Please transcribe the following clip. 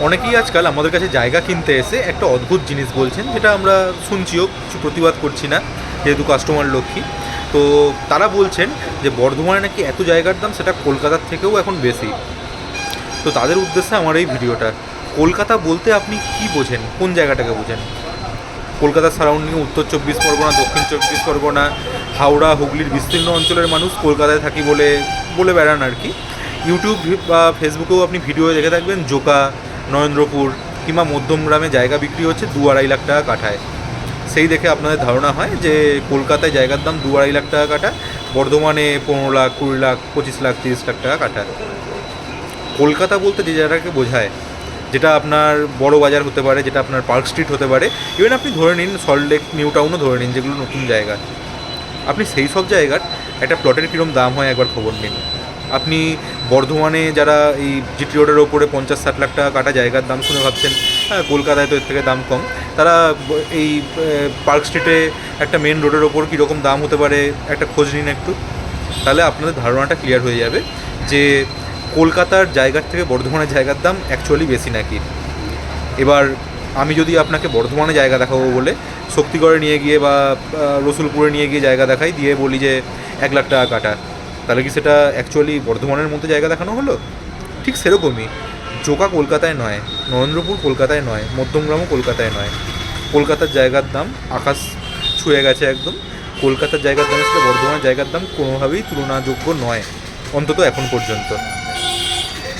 অনেকেই আজকাল আমাদের কাছে জায়গা কিনতে এসে একটা অদ্ভুত জিনিস বলছেন, যেটা আমরা শুনছিও, কিছু প্রতিবাদ করছি না, যেহেতু কাস্টমার লক্ষ্মী। তো তারা বলছেন যে বর্ধমানে নাকি এত জায়গার দাম সেটা কলকাতার থেকেও এখন বেশি। তো তাদের উদ্দেশ্যে আমার এই ভিডিওটা। কলকাতা বলতে আপনি কি বোঝেন, কোন জায়গাটাকে বোঝেন? কলকাতার সারাউন্ডিংয়ে উত্তর 24 পরগনা, দক্ষিণ 24 পরগনা, হাওড়া, হুগলির বিস্তীর্ণ অঞ্চলের মানুষ কলকাতায় থাকি বলে বলে বেড়ান আর কি। ইউটিউব বা ফেসবুকেও আপনি ভিডিও দেখে থাকবেন, জোকা, নরেন্দ্রপুর কিংবা মধ্যমগ্রামে জায়গা বিক্রি হচ্ছে 2-2.5 লাখ টাকা কাঠায়। সেই দেখে আপনাদের ধারণা হয় যে কলকাতায় জায়গার দাম 2-2.5 লাখ টাকা কাঠা, বর্ধমানে 15 লাখ, 20 লাখ, 25 লাখ, 30 লাখ টাকা কাঠা। কলকাতা বলতে যে জায়গাটাকে বোঝায়, যেটা আপনার বড় বাজার হতে পারে, যেটা আপনার পার্ক স্ট্রিট হতে পারে, ইভেন আপনি ধরে নিন সল্টলেক, নিউ টাউনও ধরে নিন, যেগুলো নতুন জায়গা, আপনি সেই সব জায়গার একটা প্লটের কীরকম দাম হয় একবার খবর নিন। আপনি বর্ধমানে যারা এই জিটি রোডের ওপরে 50-60 লাখ টাকা কাটা জায়গার দাম শুনে ভাবছেন হ্যাঁ কলকাতায় তো এর থেকে দাম কম, তারা এই পার্ক স্ট্রিটে একটা মেন রোডের ওপর কীরকম দাম হতে পারে একটা খোঁজ নিন একটু, তাহলে আপনাদের ধারণাটা ক্লিয়ার হয়ে যাবে যে কলকাতার জায়গার থেকে বর্ধমানের জায়গার দাম অ্যাকচুয়ালি বেশি নাকি। এবার আমি যদি আপনাকে বর্ধমানে জায়গা দেখাবো বলে শক্তিগড়ে নিয়ে গিয়ে বা রসুলপুরে নিয়ে গিয়ে জায়গা দেখাই, দিয়ে বলি যে 1 লাখ টাকা কাটা, তাহলে কি সেটা অ্যাকচুয়ালি বর্ধমানের মধ্যে জায়গা দেখানো হলো? ঠিক সেরকমই জোকা কলকাতায় নয়, নরেন্দ্রপুর কলকাতায় নয়, মধ্যমগ্রামও কলকাতায় নয়। কলকাতার জায়গার দাম আকাশ ছুঁয়ে গেছে একদম। কলকাতার জায়গার দামের সাথে বর্ধমানের জায়গার দাম কোনোভাবেই তুলনাযোগ্য নয়, অন্তত এখন পর্যন্ত।